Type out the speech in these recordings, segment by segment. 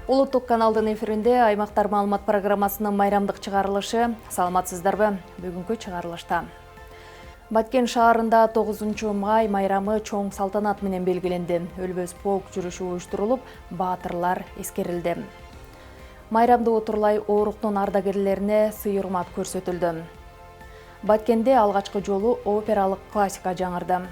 Улуттук каналдын эфиринде аймактар маалымат программасынын майрамдык чыгарылышы. Саламатсыздарбы? Бүгүнкү чыгарылышта. Баткен шаарында 9 май майрамы чоң салтанат менен белгиленди. Өлбөс полк жүрүшү уюштурулуп, баатырлар эскерилди. Майрамды отурлай ооруктун ардагерлерине сый-урмат көрсөтүлдү. Баткенде алгачкы жолу опералык классика жаңырды.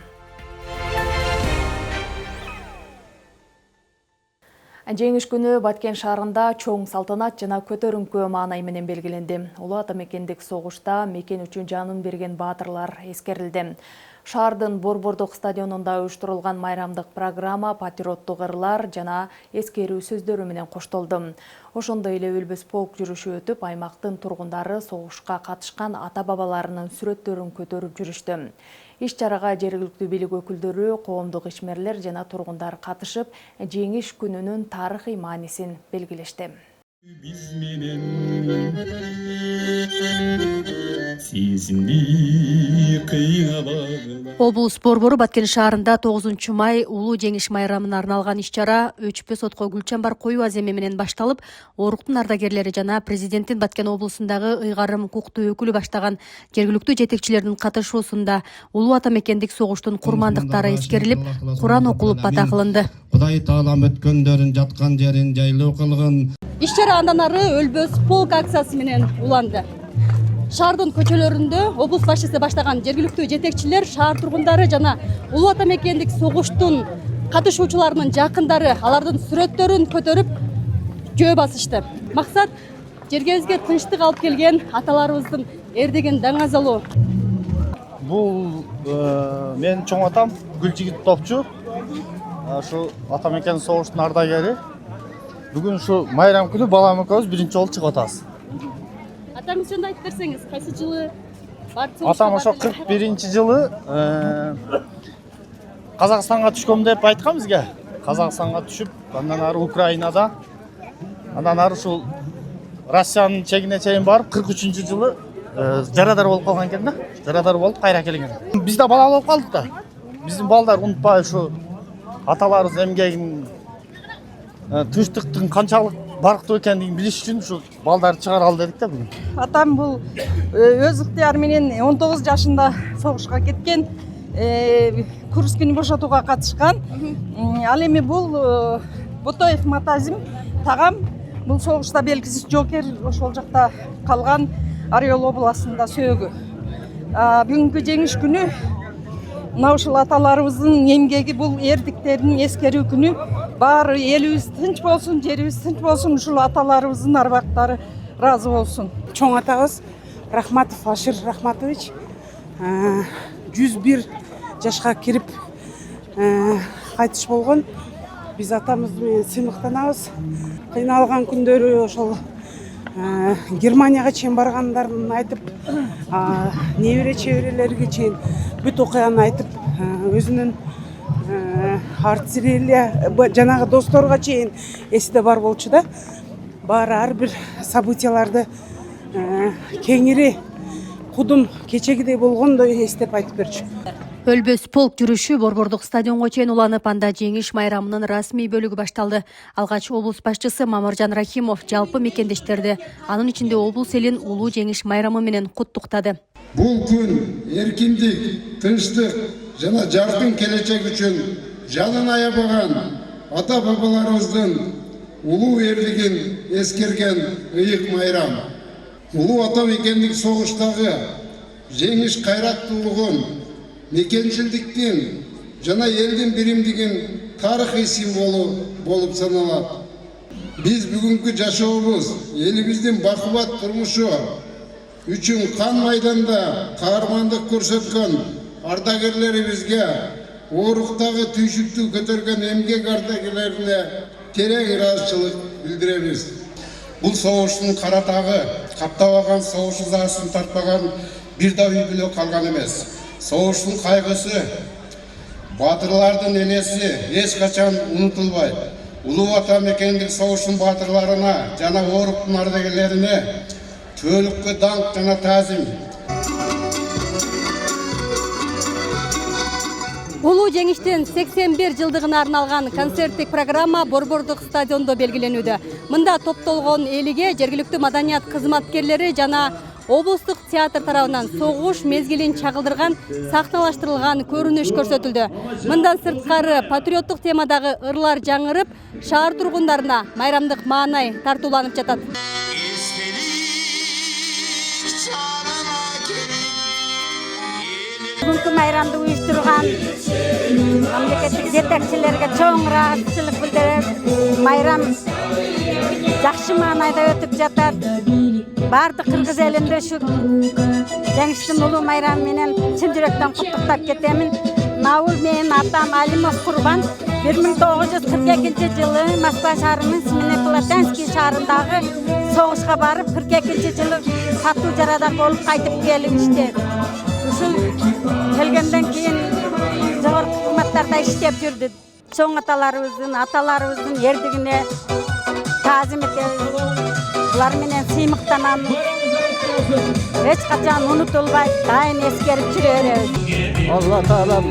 Жеңиш күнү Баткен шаарында чоң салтанат жана көтөрүңкү маанай менен белгиленди. Улуу ата мекендик согушта мекен үчүн жанын берген баатырлар эскерилди. Шаардын Борбордук стадионунда уюштурулган майрамдык программа патриоттук ырлар жана эскерүү сөздөрү менен коштолду. Ошондой эле өлбөс полк жүрүшү өтүп, аймактын тургундары согушка катышкан ата-бабаларынын сүрөттөрүн көтөрүп жүрүштү. Иш-чарага жергиликтүү бийлик өкүлдөрү, коомдук ишмерлер жана тургундар катышып, жеңиш күнүнүн тарыхый маанисин белгилешти. Облус борбору Баткен шаарында 9 май улуу жеңиш майрамына арналган иш-чара Өчпө сотко Гүлчамбар коюу аземи менен башталып, ооруктун ардагерлери жана президенттин Баткен облусундагы ыйгарым укуктуу өкүлү баштаган жергиликтүү жетекчилердин катышуусунда улуу ата мекендик согуштун курмандыктары эскерилип, Куран окулуп бата кылынды. Кудай таалам өткөндөрүн, жаткан жерин жайлоо кылгын. Иш-чара андан ары өлбөс полк акциясы менен уланды. Шаардын көчөлөрүндө облус башчысы баштаган жергиликтүү жетекчилер, шаар тургундары жана улуу ата мекендик согуштун катышуучуларынын жакындары алардын сүрөттөрүн көтөрүп жөө басышты. Максат жергебизге тынчтык алып келген аталарыбыздын эрдигин даңазалоо. Бул менин чоң атам Гүлжигит Топчу. Шу ата мекен согуштун ардагери. Бүгүн ушу майрам күнү балам экөөбүз биринчи жолу чыгып атабыз. Атаңыз жөнүндө айтып берсеңиз, кайсы жылы барды? Атам ошо 41-жылы Казакстанга түшкөм деп айткан бизге. Казакстанга түшүп, андан ары Украинада, андан ары ушул Россиянын чегине чейин барып, 43-жылы жарадар болуп калган экен да. Жарадар болуп кайра келген. Биз да бала болуп калдык да. Биздин балдар унутпай ушу аталарыбыз эмгегин, тынчтыктын канчалык барктуу экендигин билиш үчүн ушу балдарды чыгаралы дедик да бүгүн. Атам бул өз ыктыяры менен 19 жашында согушка кеткен, Курскини бошотууга катышкан. Ал эми бул Ботоев Матазим тагам бул согушта белгисиз жоокер, ошол жакта калган Орел областында сөөгү. Бүгүнкү жеңиш күнү мына ушул аталарыбыздын эмгеги, бул эрдиктерин эскерүү күнү. Баары элибиз тынч болсун, жерибиз тынч болсун, ушул аталарыбыздын арбактары ыраазы болсун. Чоң атабыз Рахматов Ашир Рахматович 101 жашка кирип кайтыш болгон. Биз атамыз менен сыймыктанабыз. Кыйналган күндөрү ошол Германияга чейин баргандарын айтып, небере чеберелерге чейин бүт окуяны айтып, өзүнүн артиллерия жанагы досторго чейин эсиде бар болчу да. Баары ар бир событияларды кеңири кудум кечегидей болгондой эстеп айтып берчү. Өлбөс полк жүрүшү Борбордук стадионго чейин уланып, анда жеңиш майрамынын расмий бөлүгү башталды. Алгач облус башчысы Мамыржан Рахимов жалпы мекендештерди, анын ичинде облус элин улуу жеңиш майрамы менен куттуктады. Бул күн эркиндик, тынчтык жана жаркын келечек үчүн жанын аябаган ата-бабаларыбыздын улуу эрлигин эскерген ыйык майрам. Улуу ата мекендик согуштагы жеңиш кайраттуулугун, мекенчилдиктин жана элдин биримдигин тарыхый символу болуп саналат. Биз бүгүнкү жашообуз, элибиздин бакубат турмушу үчүн кан майданда каармандык көрсөткөн ардагерлерибизге, ооруктагы түйшүктү көтөргөн эмгек ардагерлерине терең ыраазычылык билдиребиз. Бул согуштун каратагы, каптабаган согуш ызасын тартпаган бир да үй бүлө калган эмес. Согуштун кайгысы, баатырлардын энеси эч качан унутулбайт. Улуу ата мекендик согуштун баатырларына жана ооруктун ардагерлерине түбөлүккө даңк жана таазим. Улуу жеңиштин 81 жылдыгына арналган концерттик программа Борбордук стадиондо белгиленүүдө. Мында топтолгон элиге жергиликтүү маданият кызматкерлери жана облустук театр тарабынан согуш мезгилин чагылдырган сахналаштырылган көрүнүш көрсөтүлдү. Мындан сырткары патриоттук темадагы ырлар жаңырып, шаар тургундарына майрамдык маанай тартууланып жатат. Бүгүнкү майрамды уюштурган мамлекеттик жетекчилерге чоң ыраазычылык билдирет. Майрам жакшы маанайда өтүп жатат. Бардык кыргыз элинде ушу жеңиштин улуу майрамы менен чын жүрөктөн куттуктап кетемин. Наул менин атам Алимов Курбан 1942 жылы Москва шаарынын Семенополатенский шаарындагы согушка барып 42 жылы катуу жарадар болуп кайтып келишти. Ушул келгенден кийин жогорку кызматтарда иштеп жүрдү. Чоң аталарыбыздын эрдигине таазим этебиз. Булар менен сыймыктанамыз. Эч качан унутулбай, дайым эскерип жүрө беребиз. Алла Таалам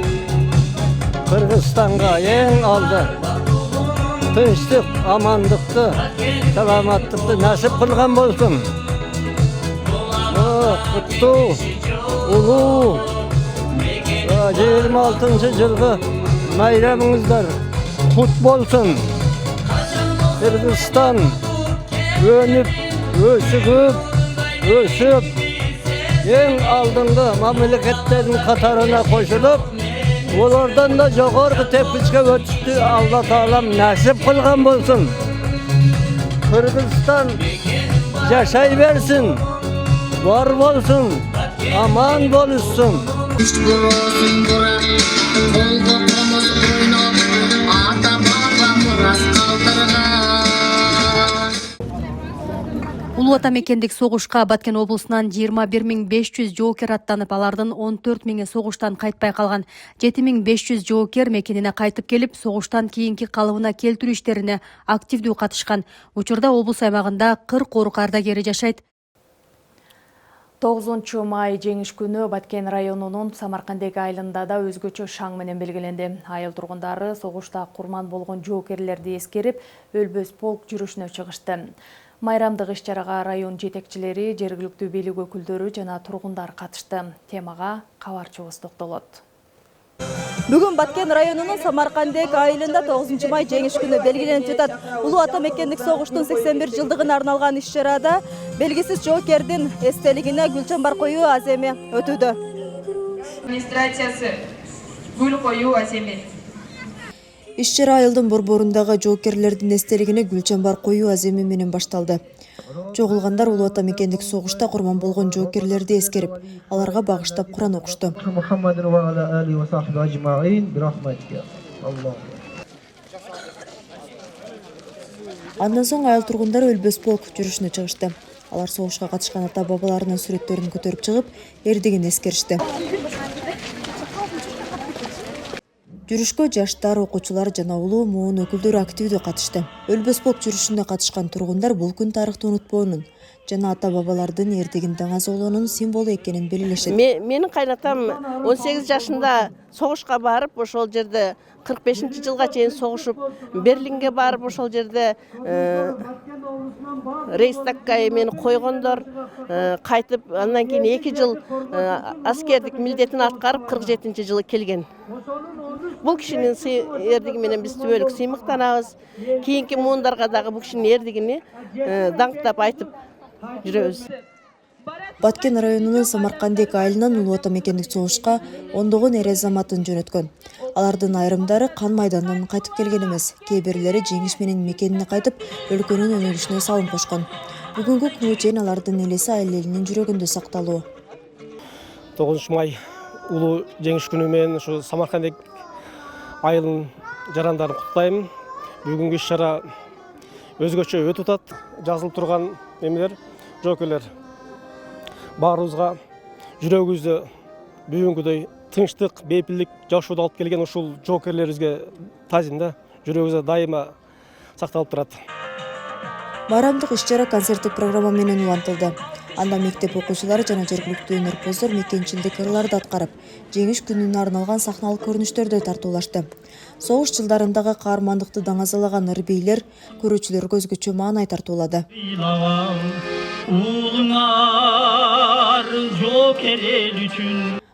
Кыргызстанга эң алды тынчтык, амандыкты, саламаттыкты насип кылган болсун. Куттуу, улуу 26-жылгы майрамыңыздар кут болсун. Кыргызстан өнүп, өсүп, эң алдыңғы мамлекеттердің қатарына қосылып, олардан да жоғарғы тепкішке өтішті Алла Таалам нәсіп қылған болсын. Кыргызстан жашай берсін, бар болсын, аман болсын. Улуу ата мекендик согушка Баткен облусунан 21500 жоокер аттанып, алардын 14000 согуштан кайтпай калган. 7500 жоокер мекенине кайтып келип, согуштан кийинки калыбына келтирүү иштерине активдүү катышкан. Учурда облус аймагында 40 орук ардагери жашайт. 9 май жеңиш күнү Баткен районунун Самаркандек айылында да өзгөчө шаң менен белгиленди. Айыл тургундары согушта курман болгон жоокерлерди эскерип, өлбөс полк жүрүшүнө чыгышты. Майрамдык иш-чарага район жетекчилери, жергиликтүү бийлик өкүлдөрү жана тургундар катышты. Темага кабарчыбыз токтолот. Бүгүн Баткен районунун Самаркандек айылында 9 май жеңиш күнү белгиленип жатат. Улуу ата мекендик согуштун 81 жылдыгына арналган иш-чарада белгисиз жоокердин эстелигине гүл чамбар коюу аземи өтүүдө. Администрациясы гүл коюу аземи. Иш-чара айылдын борборундагы жоокерлердин эстелигине гүл чамбар коюу аземи менен башталды. Чогулгандар улуу ата мекендик согушта курман болгон жоокерлерди эскерип, аларга багыштап Куран окушту. Андан соң айыл тургундары өлбөс полк жүрүшүнө чыгышты. Алар согушка катышкан ата бабаларынын сүрөттөрүн көтөрүп чыгып, эрдигин эскеришти. Жүрүшкө жаштар, окуучулар жана улуу муун өкүлдөрү активдүү катышты. Өлбөс полк жүрүшүнө катышкан тургундар бул күн тарыхты унутпоонун жана ата бабалардын эрдигин даңазоолоонун символу экенин белгилешет. Менин кайнатам 18 жашында согушка барып, ошол жерде 45-жылга чейин согушуп, Берлинге барып, ошол жерде Рейхстагга мени койгондор, кайтып, андан кийин 2 жыл аскердик милдетин аткарып, 47-жылы келген. Бул кишинин эрдиги менен биз түбөлүк сыймыктанабыз. Кийинки муундарга дагы бул кишинин эрдигини даңктап айтып жүрөбүз. Баткен районунун Самаркандек айылынан улуу ата мекендик согушка ондогон эре азаматын жөнөткөн. Алардын айрымдары кан майдандан кайтып келген эмес. Кээ бирлери жеңиш менен мекенине кайтып, өлкөнүн өнүгүшүнө салым кошкон. Бүгүнкү күнгө чейин алардын элеси айыл элинин жүрөгүндө сакталуу. 9 май улуу жеңиш күнү менен ушу Самаркандек айылын жарандарын куттайм. Бүгүнкү иш-чара өзгөчө өтүп атат. Жазылып турган немелер, жоокерлер баарыбызга жүрөгүбүздө бүгүнкүдөй тынчтык, бейпилдик жашоодо алып келген ушул жоокерлерибизге таазим да, жүрөгүбүздө дайыма сакталып турат. Майрамдык иш-чара концерттик программа менен улантылды. Анда мектеп окуучулары жана жергиликтүү өнөрпоздор мекенчилдик ырларды аткарып, жеңиш күнүнө арналган сахналык көрүнүштөрдү тартуулашты. Согуш жылдарындагы каармандыкты даңазалаган ыр бийлер көрүүчүлөргө өзгөчө маанай тартуулады.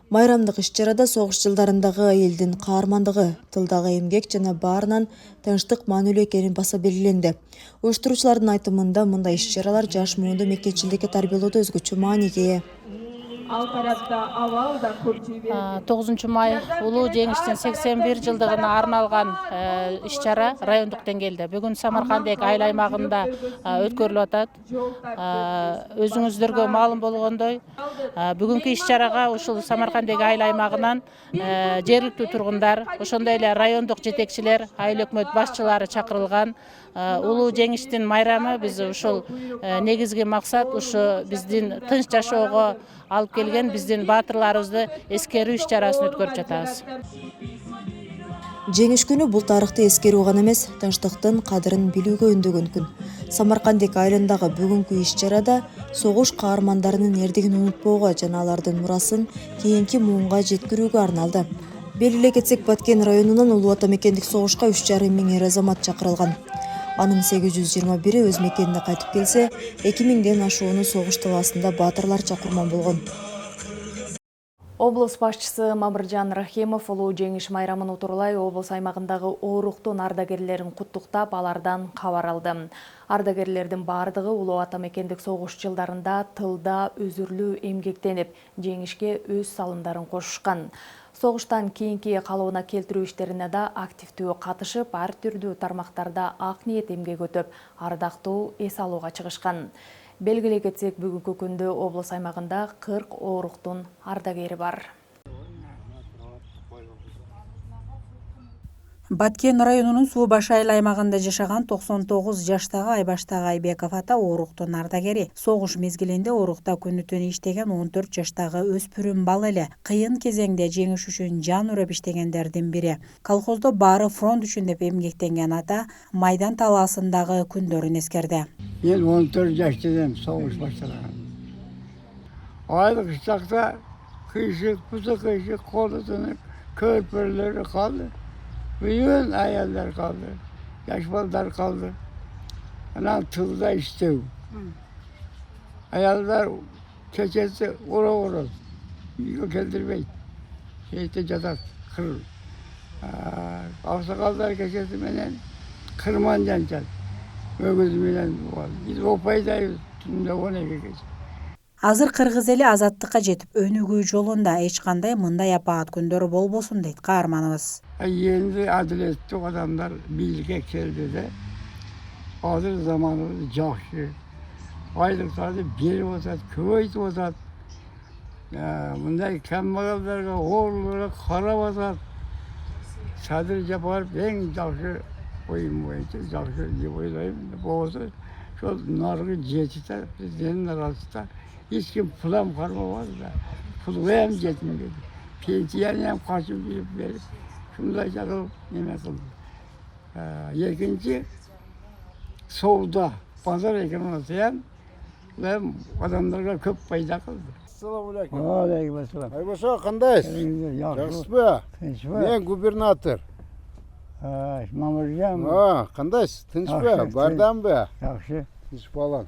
Майрамдык иш-чарада согуш жылдарындагы элдин каармандыгы, тылдагы эмгек жана баарынан тынчтык маанилүү экени баса белгиленди. Уюштуруучулардын айтымында мындай иш-чаралар жаш муунду мекенчилдикке тарбиялоодо өзгөчө мааниге ээ. 9 май улуу жеңиштин 81 жылдыгына арналган иш-чара райондук деңгээлде бүгүн Самаркандек айыл аймагында өткөрүлүп атат. Өзүңүздөргө маалым болгондой, бүгүнкү иш-чарага ушул Самаркандек айыл аймагынан жергиликтүү тургундар, ошондой эле райондук жетекчилер, айыл өкмөт башчылары чакырылган. Улуу жеңиштин майрамы биз ушул негизги максат ушу биздин тынч жашоого алып келген биздин баатырларыбызды эскерүү иш-чарасын өткөрүп жатабыз. Жеңиш күнү бул тарыхты эскерүү гана эмес, тынчтыктын кадырын билүүгө үндөгөн күн. Самаркандек айылындагы бүгүнкү иш-чарада согуш каармандарынын эрдигин унутпоого жана алардын мурасын кийинки муунга жеткирүүгө арналды. Белгилей кетсек, Баткен районунан улуу ата мекендик согушка 3,5 миң эр азамат чакырылган. Анын 821-и өз мекенине кайтып келсе, 2000ден ашууну согуш талаасында баатырларча курман болгон. Облус башчысы Мамыржан Рахимов улуу жеңиш майрамын утурлай облус аймагындагы ооруктун ардагерлерин куттуктап, алардан кабар алды. Ардагерлердин бардыгы улуу ата мекендик согуш жылдарында тылда өзүрлүү эмгектенип, жеңишке өз салымдарын кошушкан. Согуштан кийинки калыбына келтирүү иштерине да активдүү катышып, ар түрдүү тармактарда ак ниет эмгек өтөп, ардактуу эс алууга чыгышкан. Белгилей кетсек, бүгүнкү күндө облус аймагында 40 ооруктун ардагери бар. Баткен районунун Суу Баш айыл аймагында жашаган 99 жаштагы Айбаштагы Айбеков ата ооруктун ардагери. Согуш мезгилинде оорукта күнү-түнү иштеген 14 жаштагы өспүрүм бала эле. Кыйын кезеңде жеңиш үчүн жан урап иштегендердин бири. Колхоздо баары фронт үчүн деп эмгектенген ата майдан талаасындагы күндөрүн эскерди. Мен 14 жаштадым согуш башталган. Айлык ишакта кыйшык, буза кыйшык, колу тынык, көрпөлөрү калды. Bütün ayarlar kaldı, yaş ballar kaldı. Anam tılda iştev. Ayarlar keçesi ora. Yıkı keldirmeyin. Şeyde cadat, kırıl. Aksakallar keçesi menen kırman cancan. Ögüz menen var. Biz o paydayız. Tümde ona geçeceğiz. Азыр кыргыз эли азаттыкка жетип, өнүгүү жолунда эч кандай мындай апаат күндөр болбосун дейт каарманыбыз. Endi adalettүү adamlar biylike keldi de hazır zamanımız жақсы. Aylıkları berip otat, көбөйтүп otat. Мындай кембагалдарга, ооруларга карап otat. Садыр жапарып эң жакшы оюм боюнча жакшы деп ойлойм. Болсо ошол наргы жетиште биздин арасында эч ким пул ham кармабады да. Пулга ham жетмеди. Пенсияны ham качып берип Şunday çakılıp neme kıldı. Yekinci soğuda, pazar ekonomisi hem ve adamlarga köp payda kıldı. Assalamu alaikum. Aleykümselam. Aybaşa kandayız? Yaxşı be. Ben gubernator. Mamırcan. Kandayız? Tinç be, bardan be. Yaxşı. Tinç falan.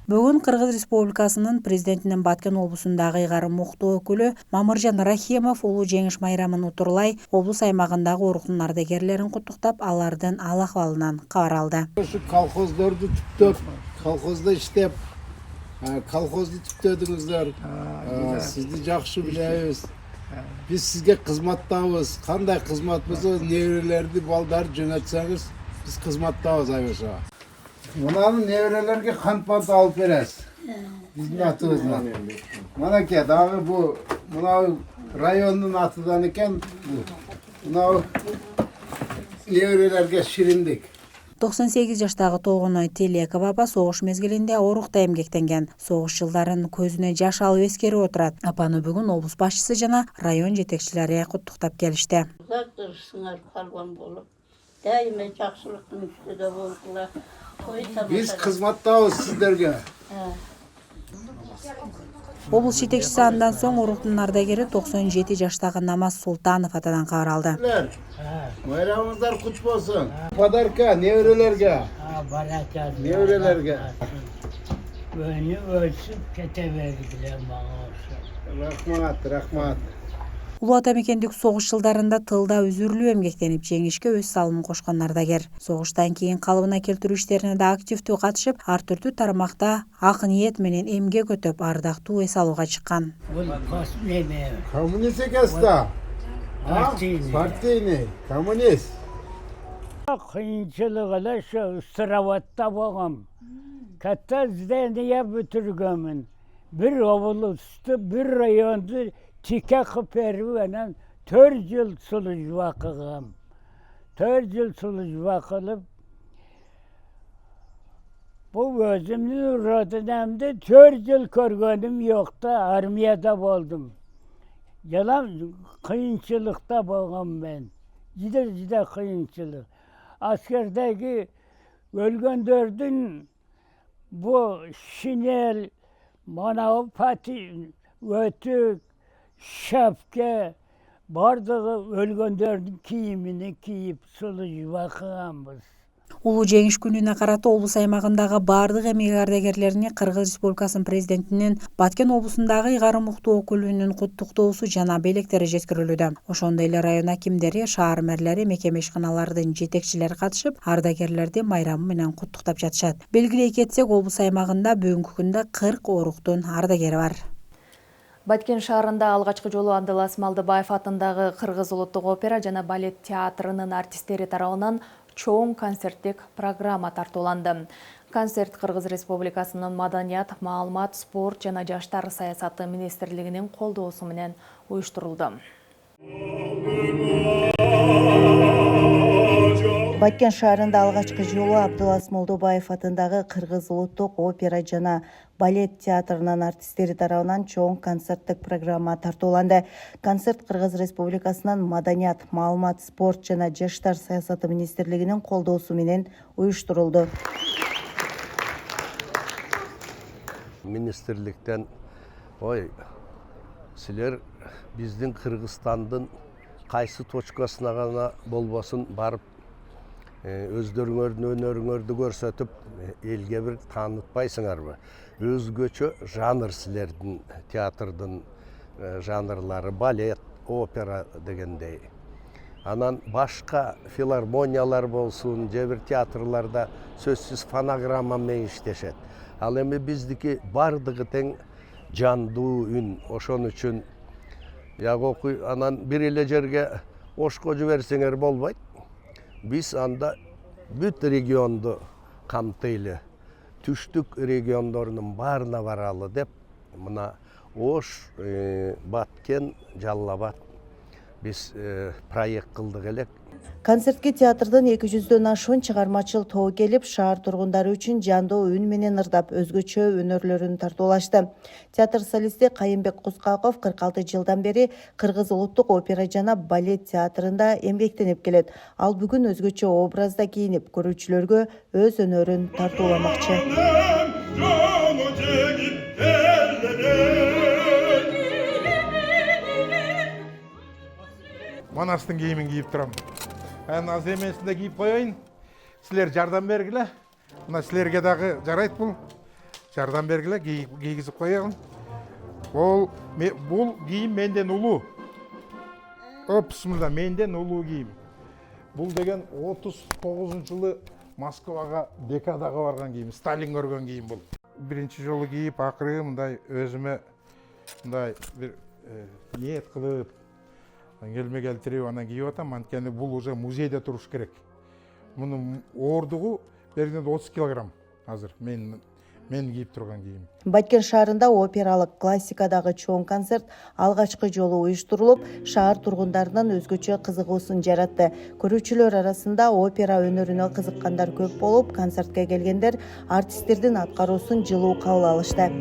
Бүгүн Кыргыз Республикасынын президентинин Баткен облусундагы ыйгарым муктуу өкүлү Мамыржан Рахимов улуу жеңиш майрамын утурлай облус аймагындагы ооруктун ардагерлерин куттуктап, алардын ал акыбалынан кабар алды. Şu kolxozlardı tüptöp, kolxozda iştep, kolxozdu tüptödüңүздөр. Sizdi жақшы билебиz. Biz sizge kızmattayız. Kanday kızmatımızı, nevrelerdi, balдар жөнөтсөңүz, biz kızmattayız Aybaşa. Bunların nevrelerge kantpant alıp veririz. Bizim atımızdan. Mana ki, dağı bu, buna rayonun atıdan iken bu. Buna nevrelerge şirindik. 98 жаштагы Тогоной Телекова апа согуш мезгилинде оорукта эмгектенген. Согуш жылдарын көзүнө жаш алып эскерип отурат. Апаны бүгүн облус башчысы жана район жетекчилери куттуктап келишти. Uzak kalban bolup, daima жақсылықтың üstüde boldular. Biz kızmattayız sizlerge. Облус жетекчиси андан соң уруктун ардагери 97 жаштагы Намаз Султанов атадан кабар алды. Bayramınızlar kutlu olsun. Padarka, nevrelerge. Barakat. Nevrelerge. Beni ölçüp keteverdiler bana. Rahmat, rahmat. Улуу ата мекендик согуш жылдарында тылда үзүрлүү эмгектенип, жеңишке өз салымын кошкон ардагер. Согуштан кийин калыбына келтирүү иштерине да активдүү катышып, ар түрдүү тармакта ак ниет менен эмгек өтөп, ардактуу эс алууга чыккан. Komünist ekasta. Partiyni, komünist. Kıyınçılık ile şu sıravatta bağım. Katta zdeniye bütürgümün. Bir ovulustu, bir rayondu. Tike kıpervenen 4 yıl suluş vakıgım. 4 yıl suluş vakılıp bu özümün rodinamda 4 yıl körgönüm yoktu, armiyada oldum. Yalan kıyınçılıkta bağım ben. Cide kıyınçılık. Askerdeki ölgöndördün bu şinel, manav pati, ötük, şapke, bardığı ölgöndördün kiyimini kiyip suluş vakıgambız. Улуу жеңиш күнүнө карата облус аймагындагы бардык эмгек ардагерлерине Кыргыз Республикасынын президентинин Баткен облусундагы ыйгарым уктуу өкүлүнүн куттуктоосу жана белектери жеткирилүүдө. Ошондой эле район акимдери, шаар мэрлери, мекеме ишканалардын жетекчилери катышып, ардагерлерди майрамы менен куттуктап жатышат. Белгилей кетсек, облус аймагында бүгүнкү күндө 40 оруктун ардагери бар. Баткен шаарында алгачкы жолу Абдылас Малдыбаев атындагы Кыргыз улуттук опера жана балет театрынын артисттери тарабынан чоң концерттик программа тартууланды. Концерт Кыргыз Республикасынын Маданият, Маалымат, спорт жана жаштар саясаты министрлигинин колдоосу менен уюштурулду. Баткен шаарында алгачкы жолу Абдылас Малдыбаев атындагы Кыргыз улуттук опера жана балет театрынын артисттери тарабынан чоң концерттик программа тартууланды. Концерт Кыргыз Республикасынын Маданият, Маалымат, спорт жана жаштар саясаты министрлигинин колдоосу менен уюштурулду. Министрликтен силер биздин Кыргызстандын кайсы точкасына гана болбосун барып өздөрүңөрдүн өнөрүңөрдү көрсөтүп элге бир таанытпайсыңарбы? Өзгөчө жанр силердин театрдын жанрлары балет, опера дегендей. Анан башка филармониялар болсун, же бир театрларда сөзсүз фонограмма менен иштешет. Ал эми биздики бардыгы тең жандуу үн. Ошон үчүн анан бир эле жерге ошко жиберсеңер болбойт. Биз анда бүт регионду камтыйлы, түштүк региондорунун баарына баралы деп, мына Ош, Баткен, Жалал Абад биз проект кылдык элек. Концертке театрдын 200дөн ашуун чыгармачыл тобу келип, шаар тургундары үчүн жандуу үн менен ырдап, өзгөчө өнөрлөрүн тартуулашты. Театр солисти Кайымбек Кускаков 46 жылдан бери Кыргыз улуттук опера жана балет театрында эмгектенип келет. Ал бүгүн өзгөчө образда кийинип, көрүүчүлөргө өз өнөрүн тартууламакчы. Манастын кийимин кийип турам. Аз эмесин да кийип коеюн. Силер жардам бергиле. Мына силерге дагы жарайт бул. Жардам бергиле, кийгизип коеюн. Бул кийим менден улуу. Бисмилла, менден улуу кийим. Бул деген 39-жылы Москвага декадага барган кийим, Сталин көргөн кийим бул. Биринчи жолу кийип, акыры мындай өзүмө мындай бир ниет кылып келме келтирип анан кийип атам. Анткени бул уже музейде туруш керек. Мунун оордугу бергенде 30 килограмм азыр мен кийип турган кийим. Баткен шаарында опералык классикадагы чоң концерт алгачкы жолу уюштурулуп, шаар тургундарынын өзгөчө кызыгуусун жаратты. Көрүүчүлөр арасында опера өнөрүнө кызыккандар көп болуп, концертке келгендер артисттердин аткаруусун жылуу кабыл алышты.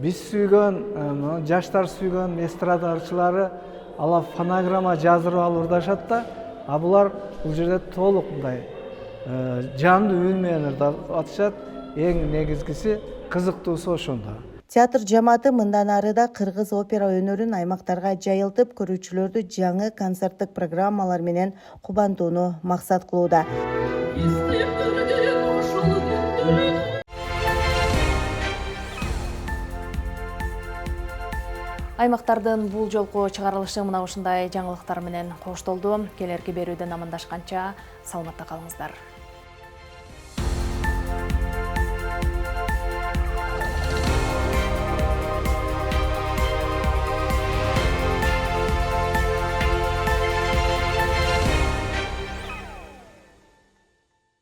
Биз сүйгөн, жаштар сүйгөн эстрадарчылары ала фонограмма жаздырып алып ырдашат да, а булар бул жерде толук мындай жанды үн менен атышат. Эң негизгиси кызыктуусу ошондо. Театр жамааты мындан ары да кыргыз опера өнөрүн аймактарга жайылтып, көрүүчүлөрдү жаңы концерттик программалар менен кубантууну максат кылууда. Аймактардын бул жолку чыгарылышы мына ушундай жаңылыктар менен коштолду. Келерки берүүдөн амандашканча саламатта калыңыздар.